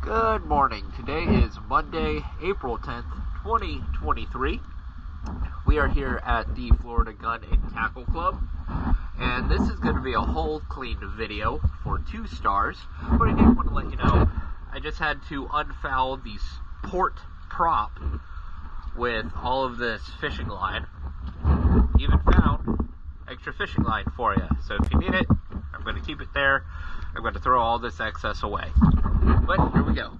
Good morning. Today is Monday, April 10th, 2023. We are here at the Florida Gun and Tackle Club, and this is going to be a whole clean video for 2 stars. But I did want to let you know, I just had to unfoul the port prop with all of this fishing line. Even found extra fishing line for you. So if you need it, I'm going to keep it there. I'm going to throw all this excess away. But here we go.